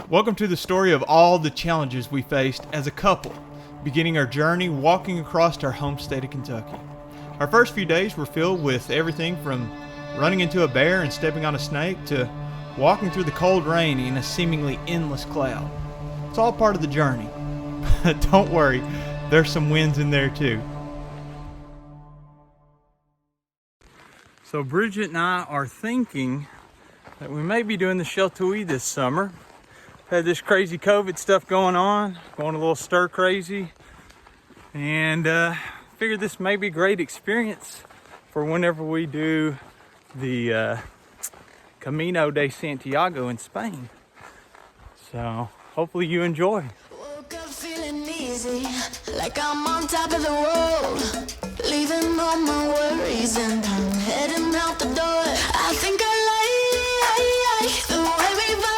Welcome to the story of all the challenges we faced as a couple, beginning our journey walking across our home state of Kentucky. Our first few days were filled with everything from running into a bear and stepping on a snake to walking through the cold rain in a seemingly endless cloud. It's all part of the journey. Don't worry, there's some wins in there too. So Bridget and I are thinking that we may be doing the Sheltowee this summer. Had this crazy COVID stuff going on, going a little stir crazy, and figured this may be a great experience for whenever we do the Camino de Santiago in Spain. So hopefully you enjoy. Woke up feeling easy, like I'm on top of the world, leaving all my worries and I'm heading out the door. I think I like the way we vibe.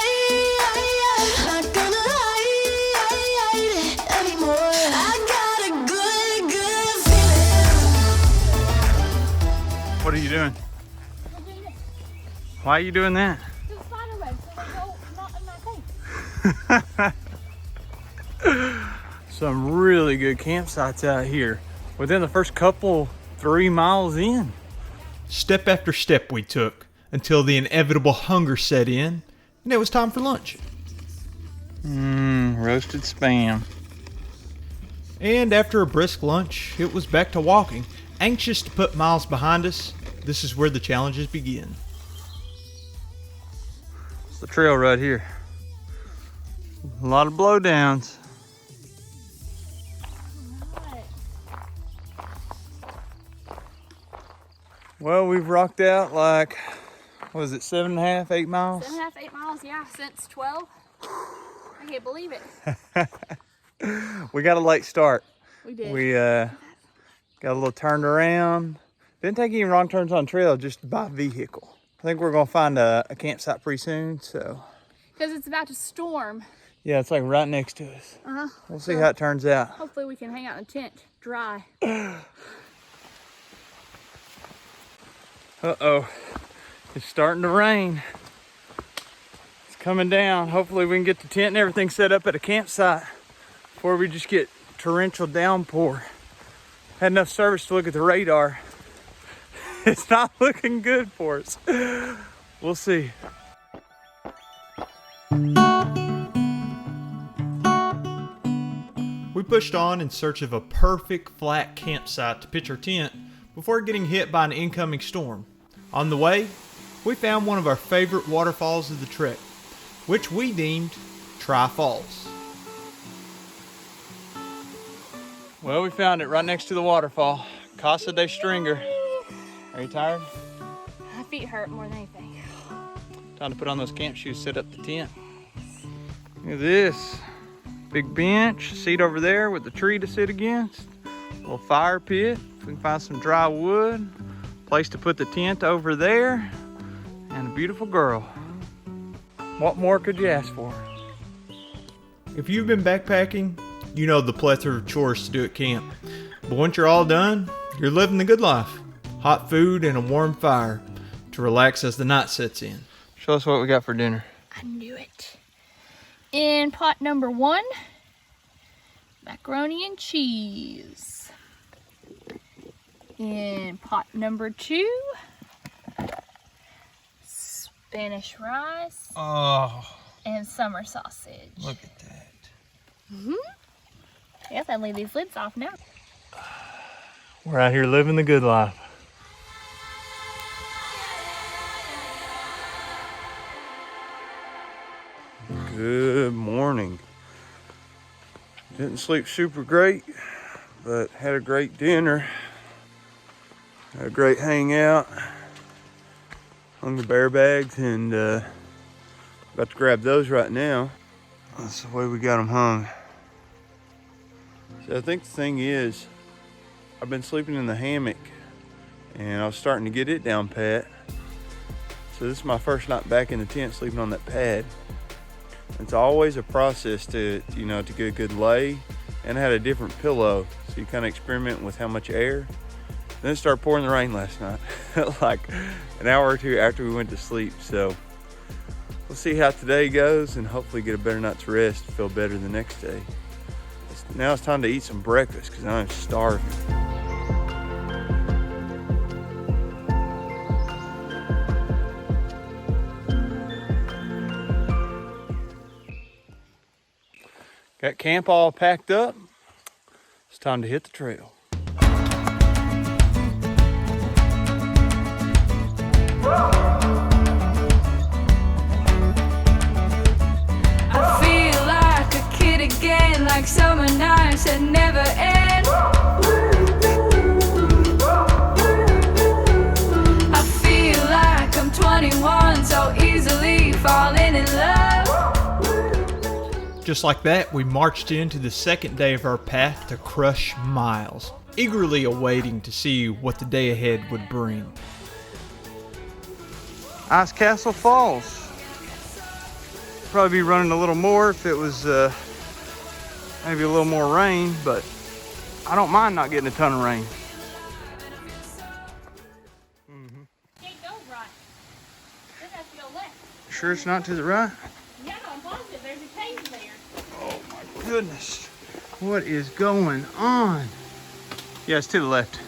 Not gonna hide it anymore. I got a good feeling. What are you doing? I'm doing this. Why are you doing that? The spider web, so it's not in my face. Some really good campsites out here within the first 3 miles in. Step after step we took until the inevitable hunger set in and it was time for lunch. Roasted spam. And after a brisk lunch, it was back to walking. Anxious to put miles behind us, this is where the challenges begin. It's the trail right here. A lot of blowdowns. Well, we've rocked out like, what is it, 7.5, 8 miles? 7.5, 8 miles, yeah, since 12. I can't believe it. We got a late start. We did. We got a little turned around. Didn't take any wrong turns on trail, just by vehicle. I think we're gonna find a campsite pretty soon, so. Because it's about to storm. Yeah, it's like right next to us. Uh-huh. We'll see how it turns out. Hopefully we can hang out in a tent, dry. Uh-oh, it's starting to rain. It's coming down. Hopefully we can get the tent and everything set up at a campsite before we just get torrential downpour. Had enough service to look at the radar. It's not looking good for us. We'll see. We pushed on in search of a perfect flat campsite to pitch our tent before getting hit by an incoming storm. On the way, we found one of our favorite waterfalls of the trek, which we deemed Tri Falls. Well, we found it right next to the waterfall, Casa de Stringer. Are you tired? My feet hurt more than anything. Time to put on those camp shoes, set up the tent. Look at this. Big bench, seat over there with the tree to sit against. Little fire pit. We can find some dry wood. Place to put the tent over there. And a beautiful girl. What more could you ask for? If you've been backpacking, you know the plethora of chores to do at camp. But once you're all done, you're living the good life. Hot food and a warm fire to relax as the night sets in. Show us what we got for dinner. I knew it. In pot number 1, macaroni and cheese. In pot number 2, Spanish rice. Oh, and summer sausage. look at that. I guess I'll leave these lids off now. We're out here living the good life. Good morning. Didn't sleep super great, but had a great dinner. Had a great hangout. Hung the bear bags and about to grab those right now. That's the way we got them hung. So I think the thing is, I've been sleeping in the hammock and I was starting to get it down pat. So this is my first night back in the tent sleeping on that pad. It's always a process to get a good lay, and I had a different pillow. So you kind of experiment with how much air. Then it started pouring the rain last night, like an hour or two after we went to sleep. So we'll see how today goes and hopefully get a better night's rest, feel better the next day. Now it's time to eat some breakfast because I'm starving. Got camp all packed up. It's time to hit the trail. I feel like a kid again, like summer nights that never end. I feel like I'm 21, so easily falling in love. Just like that, we marched into the second day of our path to crush miles, eagerly awaiting to see what the day ahead would bring. Ice Castle Falls. Probably be running a little more if it was maybe a little more rain, but I don't mind not getting a ton of rain. Can't go right. Just have to go left. Sure it's not to the right? Yeah, I'm positive. There's a cave there. Oh my goodness. What is going on? Yeah, it's to the left.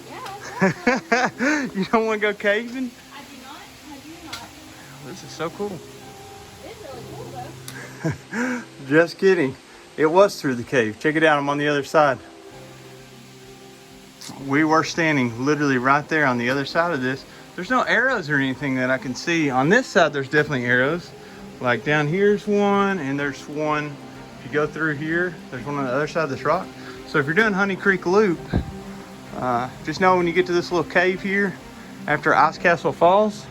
Yeah. You don't want to go caving? I do not. I do not. This is so cool. It's really cool though. Just kidding. It was through the cave. Check it out. I'm on the other side. We were standing literally right there on the other side of this. There's no arrows or anything that I can see. On this side, there's definitely arrows. Like down here's one, and there's one. If you go through here, there's one on the other side of this rock. So if you're doing Honey Creek Loop, just know when you get to this little cave here, after Ice Castle Falls,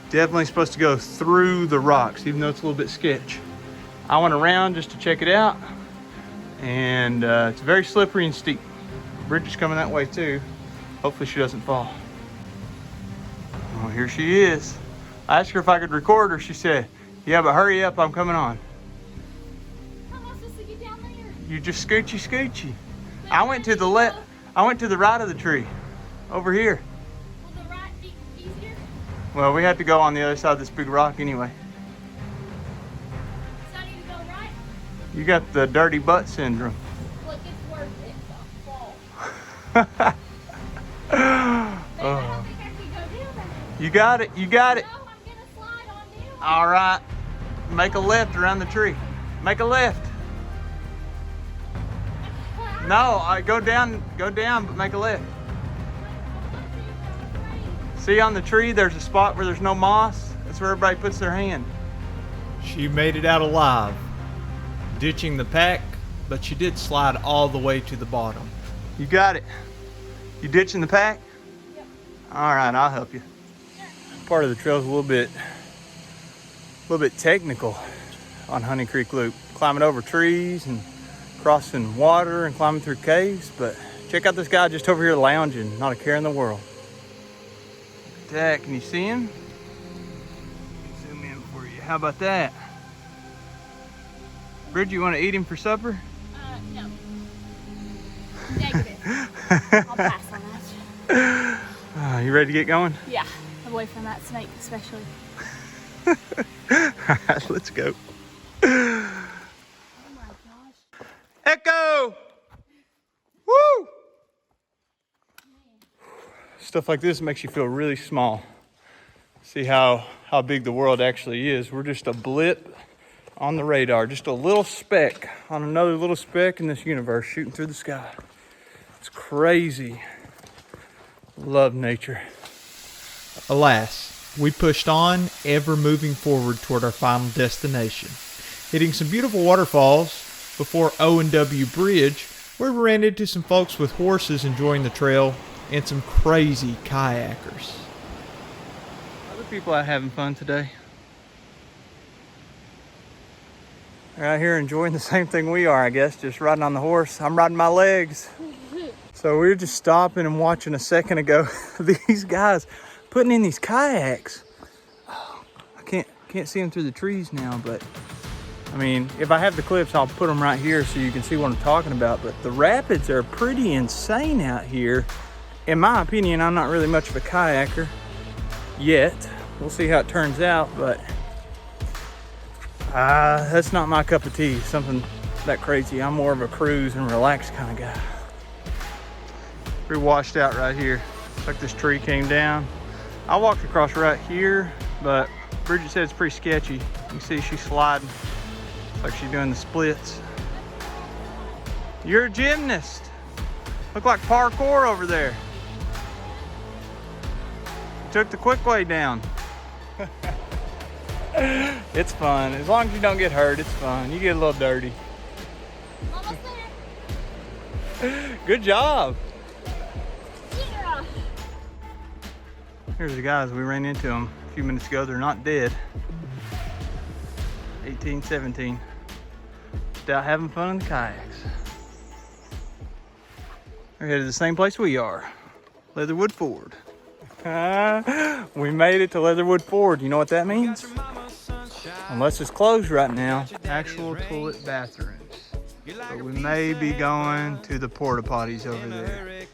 definitely supposed to go through the rocks, even though it's a little bit sketch. I went around just to check it out, and it's very slippery and steep. Bridgette's coming that way too. Hopefully she doesn't fall. Oh, here she is. I asked her if I could record her. She said, yeah, but hurry up, I'm coming on. How am I supposed to get down there? You just scoochy. I went to the left. I went to the right of the tree, over here. Will the right be easier? Well, we had to go on the other side of this big rock anyway. So I need to go right? You got the dirty butt syndrome. Look, it's worth it. So fall. Oh, I don't think I can go down there. you got it. You got it. No, I'm gonna slide on down. All right. Make a left around the tree. Make a left. No, go down, but make a left. See on the tree, there's a spot where there's no moss. That's where everybody puts their hand. She made it out alive, ditching the pack, but she did slide all the way to the bottom. You got it. You ditching the pack? Yep. All right, I'll help you. Part of the trail's a little bit technical on Honey Creek Loop. Climbing over trees and crossing water and climbing through caves, but check out this guy just over here lounging, not a care in the world. Look at that, can you see him? Zoom in for you. How about that? Bridget, you want to eat him for supper? No. Negative. I'll pass on that. You ready to get going? Yeah. Away from that snake, especially. All right, let's go. Oh my gosh. Echo! Woo! Stuff like this makes you feel really small. See how big the world actually is. We're just a blip on the radar, just a little speck on another little speck in this universe shooting through the sky. It's crazy. Love nature. Alas, we pushed on, ever moving forward toward our final destination, hitting some beautiful waterfalls before O&W Bridge, where we ran into some folks with horses enjoying the trail and some crazy kayakers. Other people out having fun today. They're out here enjoying the same thing we are, I guess, just riding on the horse. I'm riding my legs. So we were just stopping and watching a second ago these guys putting in these kayaks. Oh, I can't see them through the trees now, but I mean, if I have the clips, I'll put them right here so you can see what I'm talking about. But the rapids are pretty insane out here. In my opinion, I'm not really much of a kayaker yet. We'll see how it turns out, but That's not my cup of tea, something that crazy. I'm more of a cruise and relax kind of guy. Pretty washed out right here. Looks like this tree came down. I walked across right here, but Bridget said it's pretty sketchy. You can see she's sliding. Looks like she's doing the splits. You're a gymnast. Look like parkour over there. Took the quick way down. It's fun. As long as you don't get hurt, it's fun. You get a little dirty. Almost there. Good job. Yeah. Here's the guys, we ran into them a few minutes ago. They're not dead. 18, 17. Just out having fun in the kayaks. They're headed to the same place we are. Leatherwood Ford. We made it to Leatherwood Ford. You know what that means? Unless it's closed right now. Actual toilet bathrooms. But we may be going to the porta potties over there.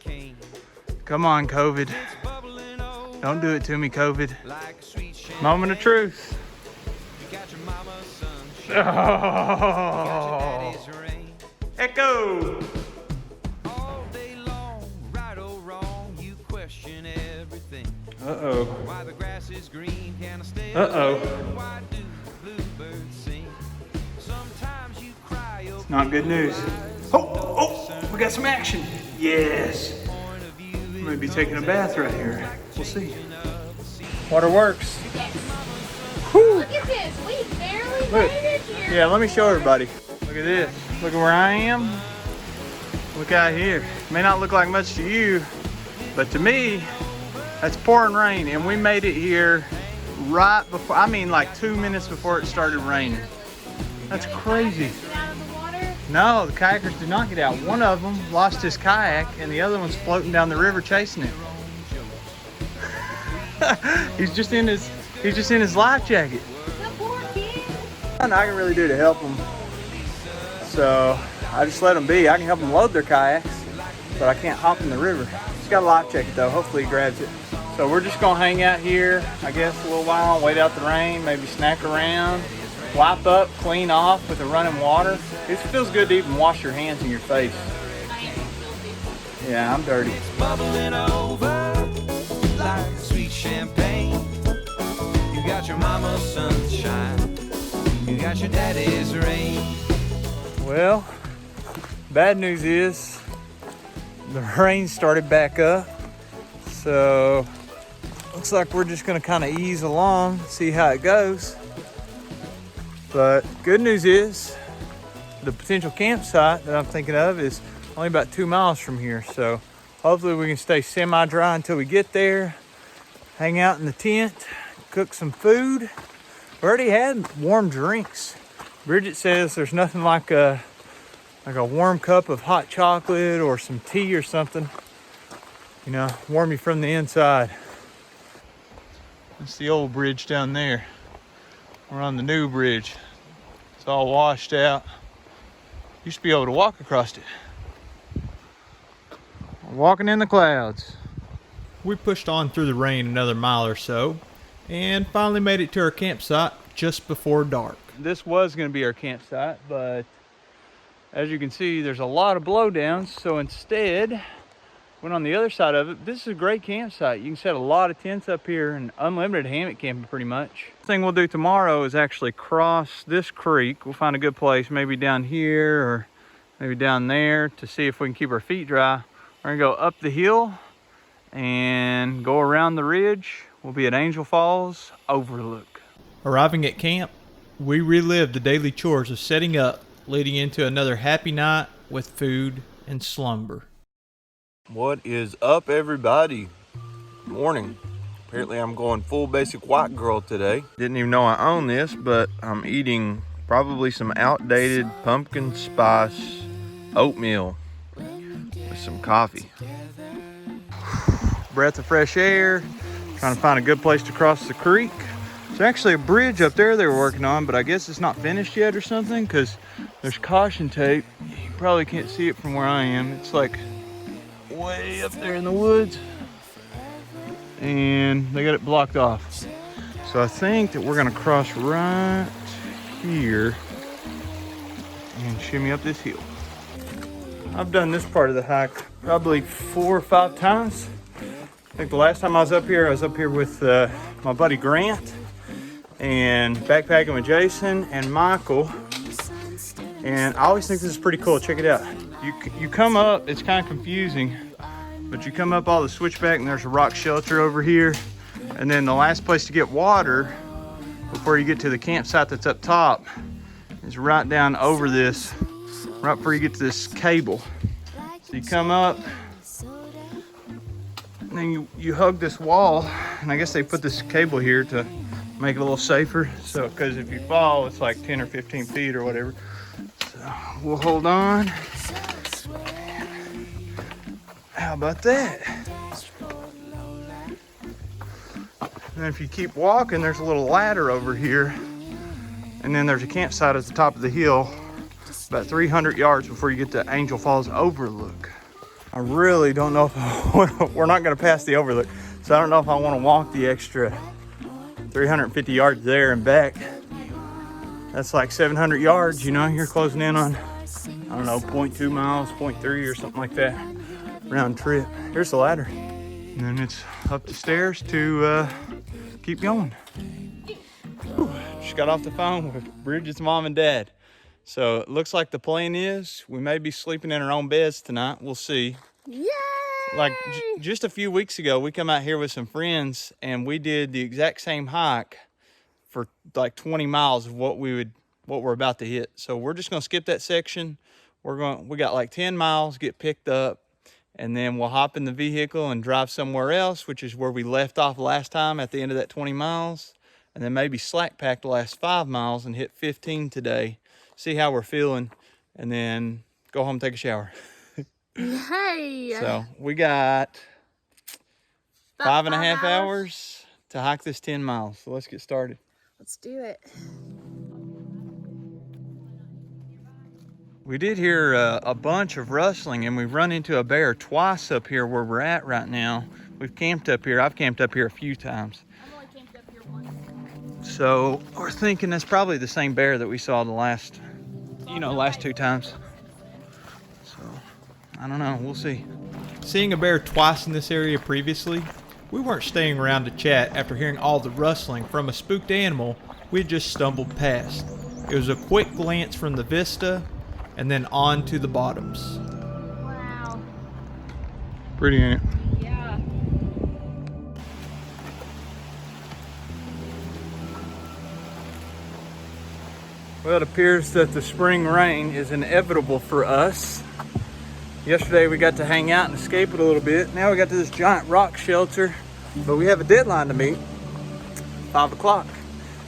Come on, COVID. Don't do it to me, COVID. Moment of truth. Oh. Echo. Uh-oh. Uh-oh. It's not good news. Oh, we got some action. Yes. I'm gonna be taking a bath right here. We'll see. Water works. Whew. Look at this. We barely Look. made it here. Yeah, let me show everybody. Look at this. Look at where I am. Look out here. May not look like much to you, but to me, that's pouring rain, and we made it here right before, I mean like 2 minutes before it started raining. That's crazy. Get out of the water. No, the kayakers did not get out. One of them lost his kayak, and the other one's floating down the river chasing it. He's just in his life jacket. The poor kid. Nothing I can really do to help them. So I just let them be. I can help them load their kayaks, but I can't hop in the river. Just got a life jacket though. Hopefully he grabs it. So we're just gonna hang out here, I guess, a little while, wait out the rain, maybe snack around, wipe up, clean off with the running water. It feels good to even wash your hands and your face. Yeah, I'm dirty. Bubbling over like sweet champagne. You got your mama's sunshine. You got your daddy's rain. Well, bad news is the rain started back up. So looks like we're just gonna kind of ease along, see how it goes. But good news is the potential campsite that I'm thinking of is only about 2 miles from here. So hopefully we can stay semi-dry until we get there, hang out in the tent, cook some food. We already had warm drinks. Bridget says there's nothing like a warm cup of hot chocolate or some tea or something. You know, warm you from the inside. That's the old bridge down there. We're on the new bridge. It's all washed out. Used to be able to walk across it. We're walking in the clouds. We pushed on through the rain another mile or so and finally made it to our campsite just before dark. This was going to be our campsite, but as you can see, there's a lot of blowdowns. So instead, went on the other side of it. This is a great campsite. You can set a lot of tents up here and unlimited hammock camping pretty much. The thing we'll do tomorrow is actually cross this creek. We'll find a good place, maybe down here or maybe down there, to see if we can keep our feet dry. We're gonna go up the hill and go around the ridge. We'll be at Angel Falls Overlook. Arriving at camp, we relived the daily chores of setting up, leading into another happy night with food and slumber. What is up, everybody? Morning. Apparently I'm going full basic white girl today. Didn't even know I own this, but I'm eating probably some outdated pumpkin spice oatmeal with some coffee. Breath of fresh air, trying to find a good place to cross the creek. There's actually a bridge up there they were working on, but I guess it's not finished yet or something, because there's caution tape. You probably can't see it from where I am. It's like way up there in the woods, and they got it blocked off. So I think that we're gonna cross right here and shimmy up this hill. I've done this part of the hike probably 4 or 5 times. I think the last time I was up here with my buddy Grant and backpacking with Jason and Michael. And I always think this is pretty cool. Check it out. You come up, it's kind of confusing, but you come up all the switchback and there's a rock shelter over here. And then the last place to get water before you get to the campsite that's up top is right down over this, right before you get to this cable. So you come up, and then you hug this wall, and I guess they put this cable here to make it a little safer. So, because if you fall, it's like 10 or 15 feet or whatever. So we'll hold on. How about that? And then if you keep walking, there's a little ladder over here. And then there's a campsite at the top of the hill, about 300 yards before you get to Angel Falls Overlook. I really don't know if we're not gonna pass the overlook. So I don't know if I wanna walk the extra 350 yards there and back. That's like 700 yards, you know, you're closing in on, I don't know, 0.2 miles, 0.3 or something like that, round trip. Here's the ladder. And then it's up the stairs to keep going. Whew. Just got off the phone with Bridget's mom and dad. So it looks like the plan is we may be sleeping in our own beds tonight. We'll see. Yay! Like just a few weeks ago, we come out here with some friends and we did the exact same hike for like 20 miles of what we're about to hit. So we're just gonna skip that section. We got like 10 miles, get picked up, and then we'll hop in the vehicle and drive somewhere else, which is where we left off last time at the end of that 20 miles. And then maybe slack pack the last 5 miles and hit 15 today. See how we're feeling, and then go home and take a shower. Hey! So we got About 5.5 hours to hike this 10 miles. So let's get started. Let's do it. We did hear a bunch of rustling, and we've run into a bear twice up here where we're at right now. We've camped up here. I've camped up here a few times. I've only camped up here once. So we're thinking that's probably the same bear that we saw the last 2 times. So I don't know, we'll see. Seeing a bear twice in this area previously, we weren't staying around to chat after hearing all the rustling from a spooked animal we had just stumbled past. It was a quick glance from the vista and then on to the bottoms. Wow. Pretty, ain't it? Yeah. Well, it appears that the spring rain is inevitable for us. Yesterday we got to hang out and escape it a little bit. Now we got to this giant rock shelter, but we have a deadline to meet, 5 o'clock.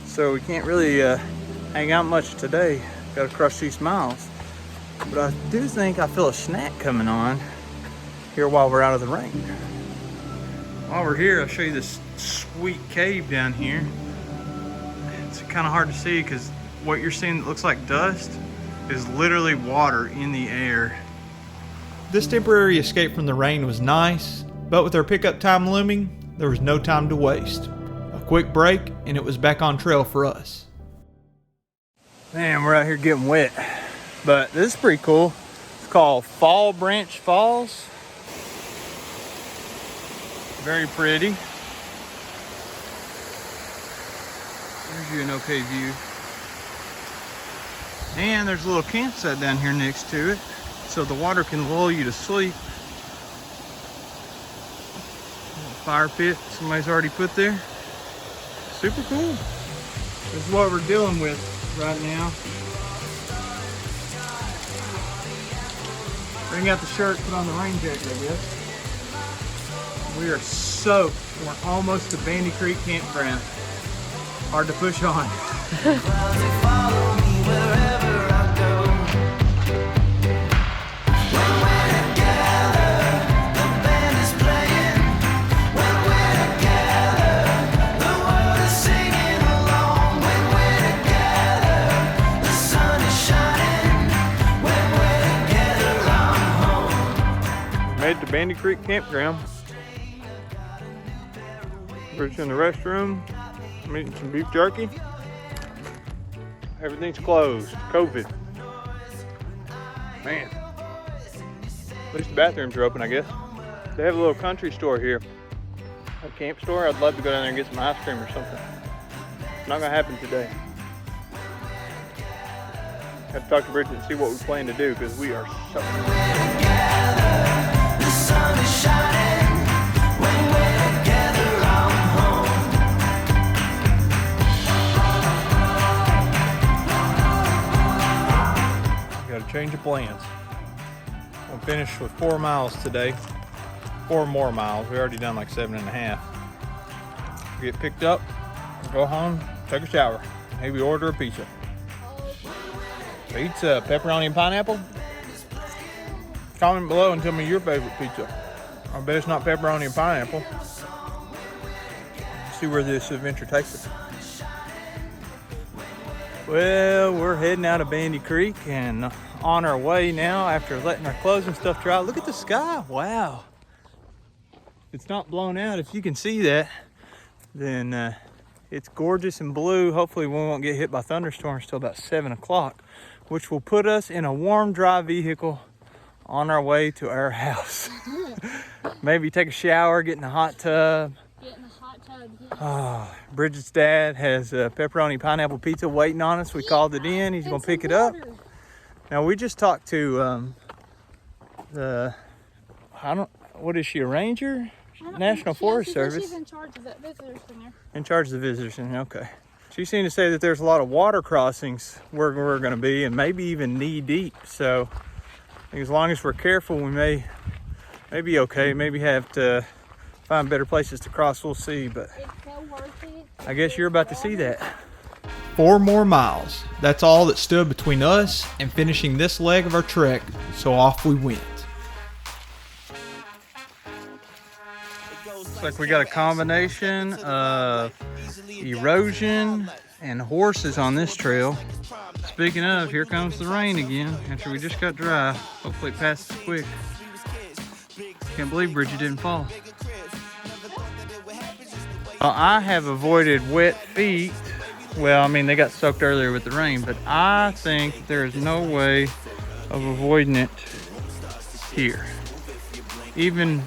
So we can't really hang out much today. Got to crush these miles. But I do think I feel a snack coming on here while we're out of the rain. While we're here, I'll show you this sweet cave down here. It's kind of hard to see because what you're seeing that looks like dust is literally water in the air. This temporary escape from the rain was nice, but with our pickup time looming, there was no time to waste. A quick break and it was back on trail for us. Man, we're out here getting wet, but this is pretty cool. It's called Fall Branch Falls. Very pretty. There's you an okay view. And there's a little campsite down here next to it, so the water can lull you to sleep. Fire pit somebody's already put there. Super cool. This is what we're dealing with right now. Bring out the shirt, put on the rain jacket, I guess. We are soaked. We're almost to Bandy Creek Campground. Hard to push on. Made to Bandy Creek Campground. We're just in the restroom. I'm eating some beef jerky. Everything's closed. COVID. Man. At least the bathrooms are open, I guess. They have a little country store here. A camp store. I'd love to go down there and get some ice cream or something. It's not gonna happen today. Have to talk to Bridget and see what we plan to do because we are so. The sun is shining when we're together. I'm home. Got a change of plans. We'll finish with 4 miles today. 4 more miles. We already done like 7.5. Get picked up, go home, take a shower, maybe order a pizza. Pizza, pepperoni and pineapple? Comment below and tell me your favorite pizza. I bet it's not pepperoni and pineapple. See where this adventure takes us. Well, we're heading out of Bandy Creek and on our way now after letting our clothes and stuff dry. Look at the sky, wow. It's not blown out. If you can see that, then it's gorgeous and blue. Hopefully we won't get hit by thunderstorms till about 7 o'clock, which will put us in a warm, dry vehicle on our way to our house. Maybe take a shower, get in a hot tub. Get in the hot tub. Yeah. Oh, Bridget's dad has pepperoni pineapple pizza waiting on us. We called it in. He's gonna pick it up. Now we just talked to what is she, a ranger? National Forest Service. She's in charge of the visitor center. In charge of the visitor center, okay. She seemed to say that there's a lot of water crossings where we're gonna be and maybe even knee deep. So I think as long as we're careful, we may be okay. Maybe have to find better places to cross, we'll see, but It's so worth it. I guess you're about to see that. 4 more miles. That's all that stood between us and finishing this leg of our trek, so off we went. Looks like we got a combination of erosion and horses on this trail. Speaking of, here comes the rain again after we just got dry. Hopefully it passes quick. Can't believe Bridget didn't fall. I have avoided wet feet. Well, I mean, they got soaked earlier with the rain, but I think there is no way of avoiding it here. Even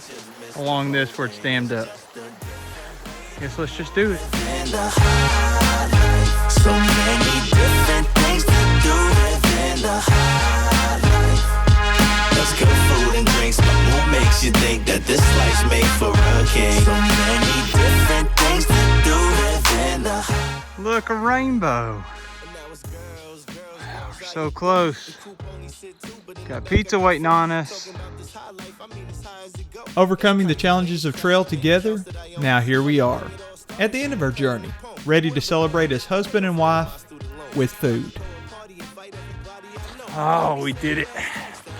along this where it's dammed up. Guess let's just do it. So many different things to do within the highlight. Let's go food and drinks, but what makes you think that this life's made for a king? So many different things to do within the highlight. Look, a rainbow. Wow, we're so close. Got pizza waiting on us. Overcoming the challenges of trail together, now here we are, at the end of our journey, ready to celebrate as husband and wife with food. Oh, we did it.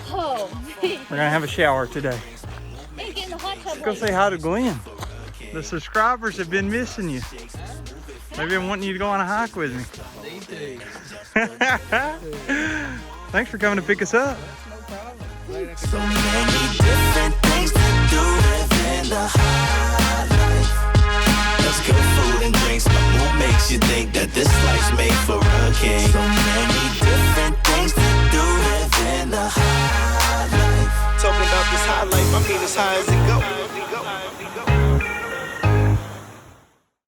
Oh, man. We're gonna have a shower today. Hey, get in the hot tub. Go say hi to Glenn. The subscribers have been missing you. They've been wanting you to go on a hike with me. Thanks for coming to pick us up. So many different things to do within the highlight. Let's go food and drinks, but what makes you think that this life's made for a king? So many different things to do within the highlight. Talking about this high life, I mean as high as it